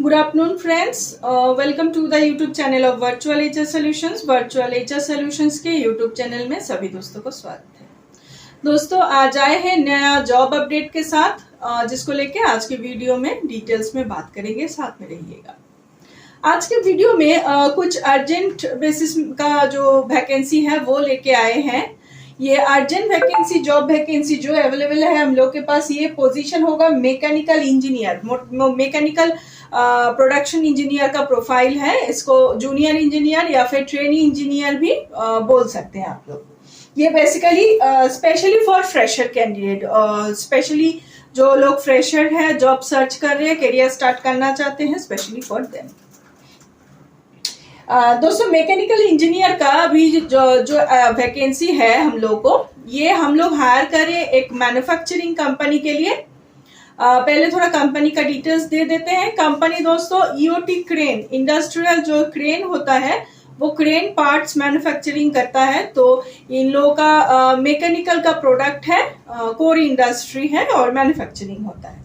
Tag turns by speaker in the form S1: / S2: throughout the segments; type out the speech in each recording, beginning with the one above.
S1: Good afternoon, friends. Welcome to the YouTube channel of Virtual HR Solutions. Virtual HR Solutions के YouTube channel में सभी दोस्तों को स्वागत है। दोस्तों आज आए हैं नया जॉब अपडेट के साथ, जिसको लेके आज के वीडियो में डिटेल्स में बात करेंगे, साथ में रहिएगा। आज के वीडियो में कुछ अर्जेंट बेसिस का जो वैकेंसी है वो लेके आए हैं। ये अर्जेंट वैकेंसी, जॉब वैकेंसी जो अवेलेबल है हम लोग के पास, ये पोजीशन होगा mechanical engineer, mechanical production engineer का प्रोफाइल है। इसको जूनियर इंजीनियर या फिर ट्रेनी इंजीनियर भी बोल सकते हैं आप लोग। ये basically specially for fresher candidate, specially जो लोग फ्रेशर है, जॉब सर्च कर रहे हैं, करियर स्टार्ट करना चाहते हैं, स्पेशली फॉर देम। दोस्तों मैकेनिकल इंजीनियर का अभी जो वैकेंसी है हम लोग को, ये हम लोग हायर करें एक मैन्युफैक्चरिंग कंपनी के लिए। पहले थोड़ा कंपनी का डिटेल्स दे देते हैं। कंपनी दोस्तों ईओटी क्रेन, इंडस्ट्रियल जो क्रेन होता है वो क्रेन पार्ट्स मैन्युफैक्चरिंग करता है। तो इन लोगों का मैकेनिकल का प्रोडक्ट है, कोर इंडस्ट्री है और मैन्युफैक्चरिंग होता है।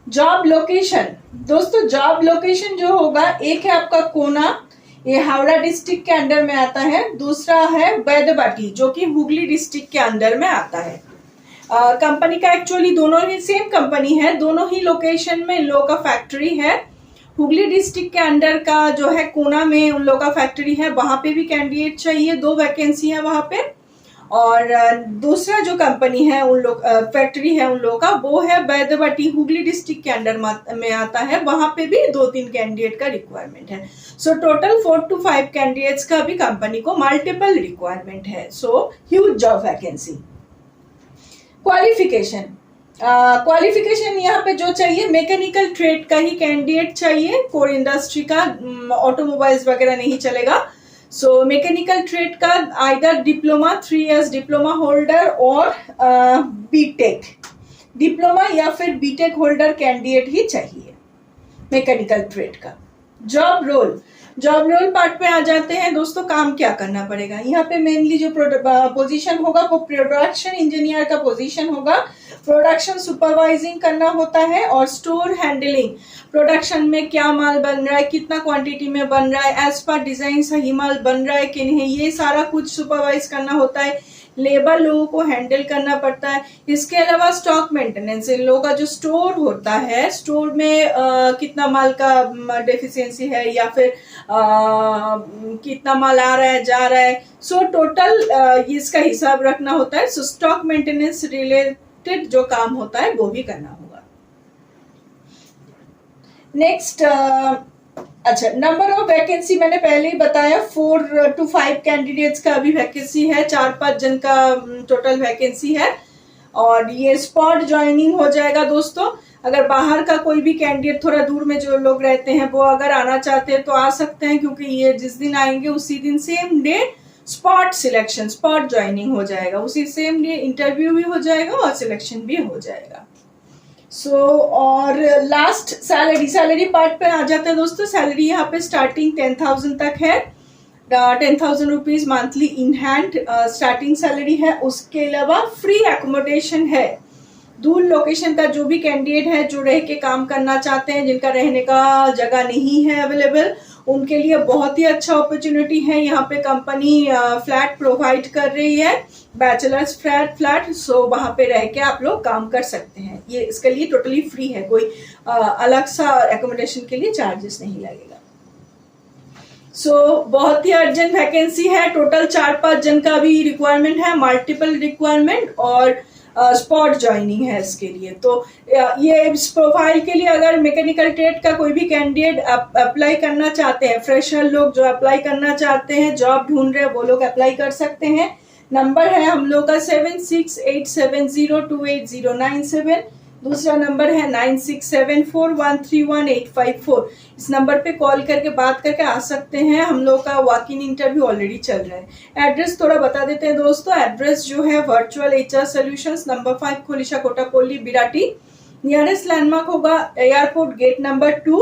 S1: जॉब लोकेशन दोस्तों, जॉब लोकेशन जो होगा, एक है आपका कोना, ये हावड़ा डिस्ट्रिक्ट के अंडर में आता है। दूसरा है बैदबाटी जो कि हुगली डिस्ट्रिक्ट के अंडर में आता है। कंपनी का एक्चुअली दोनों ही सेम कंपनी है, दोनों ही लोकेशन में इन लोगों का फैक्ट्री है। हुगली डिस्ट्रिक्ट के अंडर का जो है कोना में उन लोगों का फैक्ट्री है, वहां पे भी कैंडिडेट चाहिए, 2 वैकेंसी है वहां पे। और दूसरा जो कंपनी है उन लोग फैक्ट्री है उन लोगों का, वो है बैदबाटी, हुगली डिस्ट्रिक्ट के अंडर में आता है। वहां पे भी 2-3 कैंडिडेट का रिक्वायरमेंट है। सो टोटल 4 to 5 कैंडिडेट्स का भी कंपनी को मल्टीपल रिक्वायरमेंट है। So huge job vacancy. Qualification यहाँ पे जो चाहिए, मैकेनिकल ट्रेड का ही कैंडिडेट चाहिए, कोर इंडस्ट्री का, ऑटोमोबाइल्स वगैरह नहीं चलेगा। सो मैकेनिकल ट्रेड का either diploma, 3 years diploma holder और बीटेक, डिप्लोमा या फिर बीटेक होल्डर कैंडिडेट ही चाहिए मैकेनिकल ट्रेड का। जॉब रोल पार्ट पे आ जाते हैं दोस्तों। काम क्या करना पड़ेगा यहाँ पे, मेनली जो पोजीशन होगा वो प्रोडक्शन इंजीनियर का पोजीशन होगा। प्रोडक्शन सुपरवाइजिंग करना होता है और स्टोर हैंडलिंग, प्रोडक्शन में क्या माल बन रहा है, कितना क्वांटिटी में बन रहा है, एज पर डिजाइन सही माल बन रहा है कि नहीं, ये सारा कुछ सुपरवाइज करना होता है। लेबर लोगों को हैंडल करना पड़ता है। इसके अलावा स्टॉक मेंटेनेंस, इन लोगों का जो स्टोर होता है, स्टोर में कितना माल का डेफिशिएंसी है या फिर कितना माल आ रहा है जा रहा है। सो टोटल इसका हिसाब रखना होता है। सो स्टॉक मेंटेनेंस रिलेटेड जो काम होता है वो भी करना होगा। नेक्स्ट, अच्छा, नंबर ऑफ वैकेंसी मैंने पहले ही बताया, 4 to 5 कैंडिडेट्स का अभी वैकेंसी है, 4-5 जन का टोटल वैकेंसी है। और ये स्पॉट ज्वाइनिंग हो जाएगा दोस्तों। अगर बाहर का कोई भी कैंडिडेट, थोड़ा दूर में जो लोग रहते हैं, वो अगर आना चाहते हैं तो आ सकते हैं, क्योंकि ये जिस दिन आएंगे उसी दिन same day spot selection, spot joining हो जाएगा, उसी सेम डे इंटरव्यू भी हो जाएगा और सिलेक्शन भी हो जाएगा। और लास्ट सैलरी पार्ट पे आ जाता है दोस्तों। सैलरी यहाँ पे स्टार्टिंग 10,000 तक है, 10,000 rupees monthly in hand starting salary है। उसके अलावा फ्री एकोमोडेशन है। दूर लोकेशन का जो भी कैंडिडेट है, जो रह के काम करना चाहते हैं, जिनका रहने का जगह नहीं है अवेलेबल, उनके लिए बहुत ही अच्छा अपॉर्चुनिटी है। यहाँ पे कंपनी फ्लैट प्रोवाइड कर रही है, बैचलर्स फ्लैट। सो वहां पे रह के आप लोग काम कर सकते हैं। ये इसके लिए टोटली फ्री है, कोई अलग सा एकोमोडेशन के लिए चार्जेस नहीं लगेगा। सो बहुत ही अर्जेंट वैकेंसी है। टोटल 4-5 जन का भी रिक्वायरमेंट है, मल्टीपल रिक्वायरमेंट और स्पॉट ज्वाइनिंग है इसके लिए। तो ये इस प्रोफाइल के लिए अगर मैकेनिकल ट्रेड का कोई भी कैंडिडेट अप्लाई करना चाहते हैं, फ्रेशर लोग जो अप्लाई करना चाहते हैं, जॉब ढूंढ रहे हैं, वो लोग अप्लाई कर सकते हैं। नंबर है हम लोग का 7687028097। दूसरा नंबर है 9674131854। इस नंबर पे कॉल करके बात करके आ सकते हैं। हम लोग का वॉक इन इंटरव्यू ऑलरेडी चल रहा है। एड्रेस थोड़ा बता देते हैं दोस्तों। एड्रेस जो है virtual HR solutions, number 5 Kholisha Kotapalli Birati. Nearest landmark होगा एयरपोर्ट गेट नंबर 2।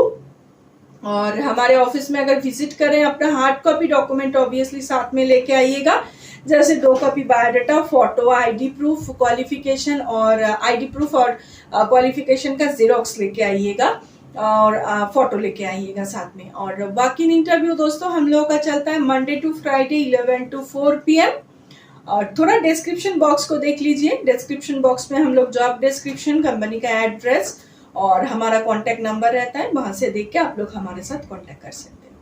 S1: और हमारे ऑफिस में अगर विजिट करें, अपना हार्ड कॉपी डॉक्यूमेंट ऑब्वियसली साथ में लेके आइएगा, जैसे 2 copy biodata, photo, ID proof, qualification और आईडी प्रूफ और क्वालिफिकेशन का जीरोक्स लेके आइएगा। और फोटो लेके आइएगा साथ में। और वॉक इन इंटरव्यू दोस्तों हम लोगों का चलता है Monday to Friday 11 to 4 PM। और थोड़ा डिस्क्रिप्शन बॉक्स को देख लीजिए, डिस्क्रिप्शन बॉक्स में हम लोग जॉब डिस्क्रिप्शन, कंपनी का एड्रेस और हमारा कॉन्टैक्ट नंबर रहता है, वहां से देख के आप लोग हमारे साथ कॉन्टैक्ट कर सकते हैं।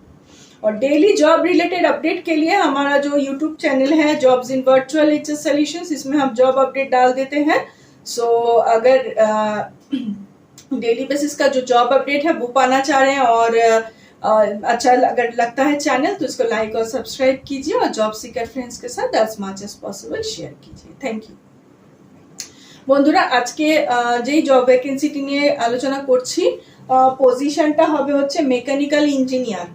S1: और डेली जॉब रिलेटेड अपडेट के लिए हमारा जो यूट्यूब चैनल है jobs in virtual HS solutions, इसमें हम जॉब अपडेट डाल देते हैं। सो अगर डेली बेसिस का जो जॉब अपडेट है वो पाना चाह रहे हैं और अच्छा अगर लगता है चैनल तो इसको लाइक और सब्सक्राइब कीजिए और जॉब सीकर फ्रेंड्स के साथ as much as possible share कीजिए। Thank you. বন্ধুরা আজকে যেই জব ভ্যাকেন্সিটি নিয়ে আলোচনা করছি পজিশনটা হবে হচ্ছে মেকানিক্যাল ইঞ্জিনিয়ার।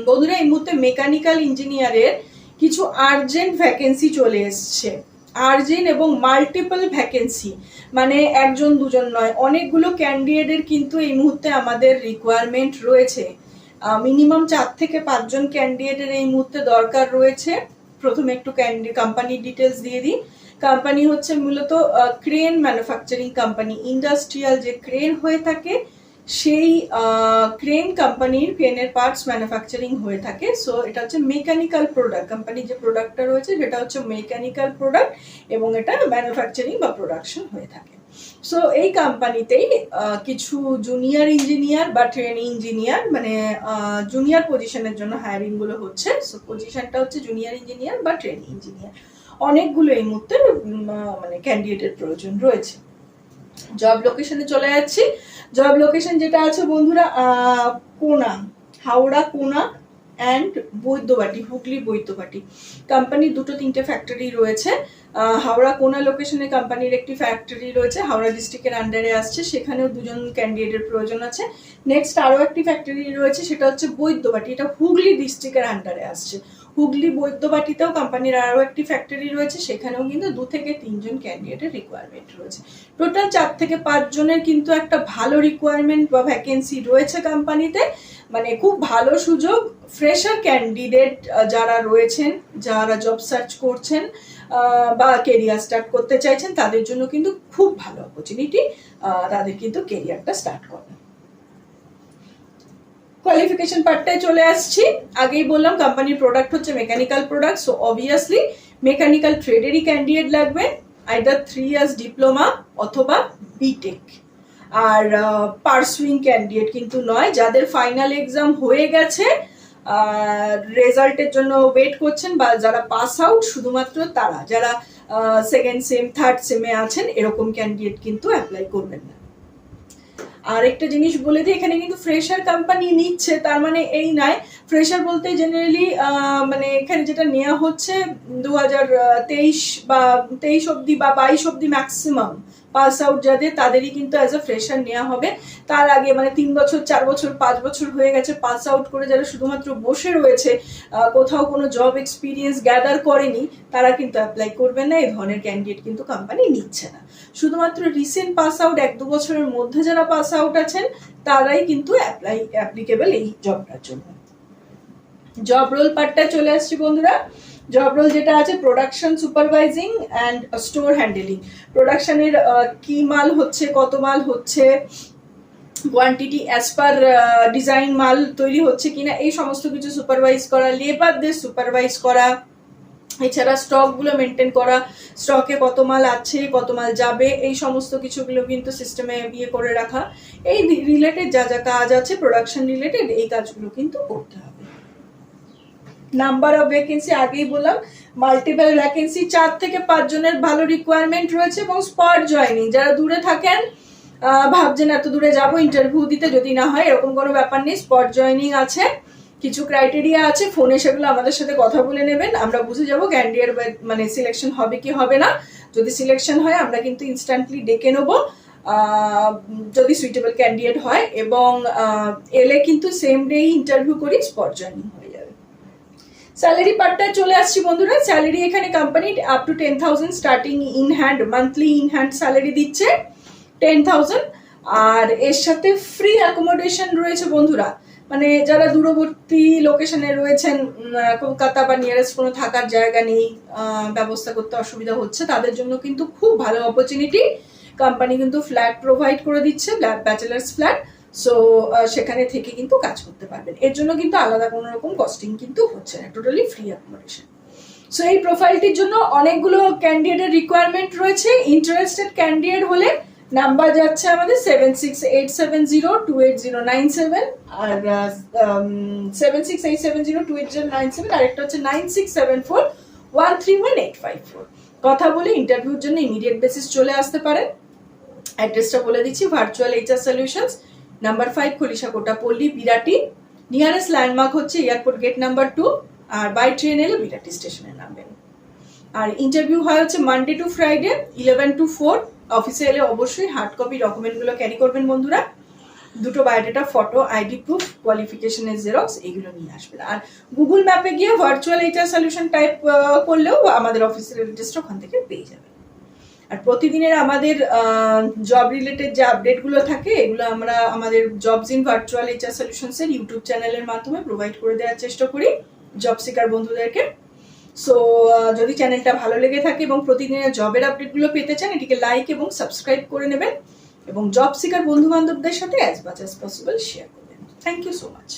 S1: বন্ধুরা এই মুহূর্তে মেকানিক্যাল ইঞ্জিনিয়ারের কিছু আর্জেন্ট ভ্যাকেন্সি চলে এসছে, আর্জেন্ট এবং মাল্টিপল ভ্যাকেন্সি, মানে একজন দুজন নয়, অনেকগুলো ক্যান্ডিডেটের কিন্তু এই মুহূর্তে আমাদের রিকোয়ারমেন্ট রয়েছে। মিনিমাম 4 থেকে 5 জন ক্যান্ডিডেটের এই মুহূর্তে দরকার রয়েছে। প্রথমে একটু কোম্পানির ডিটেলস দিয়ে দিই। কোম্পানি হচ্ছে মূলত ক্রেন ম্যানুফ্যাকচারিং কোম্পানি, ইন্ডাস্ট্রিয়াল যে ক্রেন হয়ে থাকে সেই ক্রেন কোম্পানির ক্রেনের পার্টস ম্যানুফ্যাকচারিং হয়ে থাকে। সো এটা হচ্ছে মেকানিক্যাল প্রোডাক্ট, কোম্পানির যে প্রোডাক্টটা রয়েছে সেটা হচ্ছে মেকানিক্যাল প্রোডাক্ট এবং এটা ম্যানুফ্যাকচারিং বা প্রোডাকশন হয়ে থাকে। সো এই কোম্পানিতেই কিছু জুনিয়র ইঞ্জিনিয়ার বা ট্রেনি ইঞ্জিনিয়ার, মানে জুনিয়র পজিশনের জন্য হায়ারিং গুলো হচ্ছে। সো পজিশনটা হচ্ছে জুনিয়র ইঞ্জিনিয়ার বা ট্রেনি ইঞ্জিনিয়ার। অনেকগুলো এই মুহূর্তে মানে ক্যান্ডিডেটের প্রয়োজন রয়েছে। জব লোকেশনে চলে যাচ্ছি। জব লোকেশন যেটা আছে বন্ধুরা কোনা, হাওড়া কোনা অ্যান্ড বৈদ্যবাটি, হুগলি বৈদ্যবাটি। কোম্পানির 2-3টে ফ্যাক্টরি রয়েছে। হাওড়া কোনা লোকেশনে কোম্পানির একটি ফ্যাক্টরি রয়েছে, হাওড়া ডিস্ট্রিক্টের আন্ডারে আসছে, সেখানেও 2 জন ক্যান্ডিডেটের প্রয়োজন আছে। নেক্সট আরও একটি ফ্যাক্টরি রয়েছে, সেটা হচ্ছে বৈদ্যবাটি, এটা হুগলি ডিস্ট্রিক্টের আন্ডারে আসছে। হুগলি বৈদ্যবাটিতেও কোম্পানির আরও একটি ফ্যাক্টরি রয়েছে, সেখানেও কিন্তু 2 থেকে 3 জন ক্যান্ডিডেটের রিকোয়ারমেন্ট রয়েছে। টোটাল 4 থেকে 5 জনের কিন্তু একটা ভালো রিকোয়ারমেন্ট বা ভ্যাকেন্সি রয়েছে কোম্পানিতে, মানে খুব ভালো সুযোগ। ফ্রেশার ক্যান্ডিডেট যারা রয়েছেন, যারা জব সার্চ করছেন বা কেরিয়ার স্টার্ট করতে চাইছেন তাদের জন্য কিন্তু খুব ভালো অপরচুনিটি, তাদের কিন্তু কেরিয়ারটা স্টার্ট করেন। কোয়ালিফিকেশন পার্টটায় চলে আসছি। আগেই বললাম কোম্পানির প্রোডাক্ট হচ্ছে mechanical product, so obviously mechanical ট্রেডেরই ক্যান্ডিডেট লাগবে, আইদার 3 ইয়ার্স ডিপ্লোমা অথবা বিটেক। আর পার্সুইং ক্যান্ডিডেট কিন্তু নয়, যাদের ফাইনাল এক্সাম হয়ে গেছে, রেজাল্টের জন্য ওয়েট করছেন বা যারা পাস আউট, শুধুমাত্র তারা, যারা সেকেন্ড সেম থার্ড সেমে আছেন এরকম ক্যান্ডিডেট কিন্তু অ্যাপ্লাই করবেন না। আর একটা জিনিস বলে দিই, এখানে কিন্তু ফ্রেশার কোম্পানি নিচ্ছে, তার মানে এই নয়, ফ্রেশার বলতে জেনারেলি মানে এখানে যেটা নেওয়া হচ্ছে 2023 বা 23 অব্দি বা 22 অব্দি ম্যাক্সিমাম পাস আউট যাদের, তাদেরই কিন্তু অ্যাজ আ ফ্রেশার নেওয়া হবে। তার আগে মানে 3 বছর 4 বছর 5 বছর হয়ে গেছে পাস আউট করে যারা শুধুমাত্র বসে রয়েছে, কোথাও কোনো জব এক্সপিরিয়েন্স গ্যাদার করেনি, তারা কিন্তু অ্যাপ্লাই করবে না। এই ধরনের ক্যান্ডিডেট কিন্তু কোম্পানি নিচ্ছে না। শুধুমাত্র রিসেন্ট পাস আউট 1-2 বছরের মধ্যে যারা পাস আউট আছেন তারাই কিন্তু অ্যাপ্লিকেবল এই জবটার জন্য। জব রোল পার্টটায় চলে আসছি বন্ধুরা। জব রোল যেটা আছে production supervising and store handling. প্রোডাকশনের কি মাল হচ্ছে, কত মাল হচ্ছে, কোয়ান্টিটি অ্যাজ পার ডিজাইন মাল তৈরি হচ্ছে কিনা, এই সমস্ত কিছু সুপারভাইজ করা, লেবারদের সুপারভাইজ করা, এছাড়া স্টকগুলো মেনটেন করা, স্টকে কত মাল আছে, কত মাল যাবে, এই সমস্ত কিছুগুলো কিন্তু সিস্টেমে ইয়ে করে রাখা। এই রিলেটেড যা যা কাজ আছে প্রোডাকশন রিলেটেড, এই কাজগুলো কিন্তু করতে হবে। নাম্বার অফ ভ্যাকেন্সি আগেই বললাম, মাল্টিপল ভ্যাকেন্সি, 4 থেকে 5 জনের ভালো রিকোয়ারমেন্ট রয়েছে এবং স্পট জয়নিং। যারা দূরে থাকেন, ভাবছেন এত দূরে যাবো ইন্টারভিউ দিতে, যদি না হয়, এরকম কোনো ব্যাপার নেই, স্পট জয়নিং আছে। কিছু ক্রাইটেরিয়া আছে, ফোনে সেগুলো আমাদের সাথে কথা বলে নেবেন, আমরা বুঝে যাবো ক্যান্ডিডেট মানে সিলেকশন হবে কি হবে না। যদি সিলেকশন হয় আমরা কিন্তু ইনস্ট্যান্টলি ডেকে নেবো যদি সুইটেবল ক্যান্ডিডেট হয়, এবং এলে কিন্তু সেম ডে ইন্টারভিউ করি, স্পট জয়নিং হয়ে যাবে। স্যালারি পার্টটায় চলে আসছি বন্ধুরা। স্যালারি এখানে company up to 10,000 starting in hand, monthly in hand salary দিচ্ছে 10,000। আর এর সাথে ফ্রি অ্যাকোমোডেশন রয়েছে বন্ধুরা, মানে যারা দূরবর্তী লোকেশনে রয়েছেন, কলকাতা বা নিয়ারেস্ট কোনো থাকার জায়গা নেই, ব্যবস্থা করতে অসুবিধা হচ্ছে, তাদের জন্য কিন্তু খুব ভালো অপরচুনিটি। কোম্পানি কিন্তু ফ্ল্যাট প্রোভাইড করে দিচ্ছে, ব্যাচেলার্স ফ্ল্যাট। সো সেখানে থেকে কিন্তু কাজ করতে পারবেন। এর জন্য কিন্তু আলাদা কোনো রকম কস্টিং কিন্তু হচ্ছে না, টোটালি ফ্রি অ্যাকোমোডেশন। সো এই প্রোফাইলটির জন্য অনেকগুলো ক্যান্ডিডেটের রিকোয়ারমেন্ট রয়েছে। ইন্টারেস্টেড ক্যান্ডিডেট হলে নাম্বার যাচ্ছে আমাদের 7687028097 আর 7687028097, আর একটা হচ্ছে 9674131854। কথা বলে ইন্টারভিউর জন্য ইমিডিয়েট বেসিস চলে আসতে পারেন। অ্যাড্রেসটা বলে দিচ্ছি, virtual HR solutions, number 5, Khalisakota Pally, Birati. Nearest landmark হচ্ছে এয়ারপোর্ট গেট নাম্বার 2, আর বাই ট্রেন এলে বিরাটি স্টেশনে নামবেন। আর ইন্টারভিউ হয় হচ্ছে মানডে টু ফ্রাইডে 11 to 4। অফিসে এলে অবশ্যই হার্ড কপি ডকুমেন্টগুলো ক্যারি করবেন বন্ধুরা। দুটো বায়োডাটা, ফটো, আইডি প্রুফ, কোয়ালিফিকেশনের জেরক্স, এগুলো নিয়ে আসবেন। আর গুগল ম্যাপে গিয়ে ভার্চুয়াল এইচআর সলিউশন টাইপ করলেও আমাদের অফিসের অ্যাড্রেসটা ওখান থেকে পেয়ে যাবেন। আর প্রতিদিনের আমাদের জব রিলেটেড যে আপডেটগুলো থাকে এগুলো আমরা আমাদের জবস ইন ভার্চুয়াল এইচআর সলিউশনসের ইউটিউব চ্যানেলের মাধ্যমে প্রোভাইড করে দেওয়ার চেষ্টা করি জব সিকার বন্ধুদেরকে। সো যদি চ্যানেলটা ভালো লেগে থাকে এবং প্রতিদিনের জবের আপডেটগুলো পেতে চান, এটিকে লাইক এবং সাবস্ক্রাইব করে নেবেন এবং জব সিকার বন্ধু বান্ধবদের সাথে as much as possible share করবেন। Thank you so much.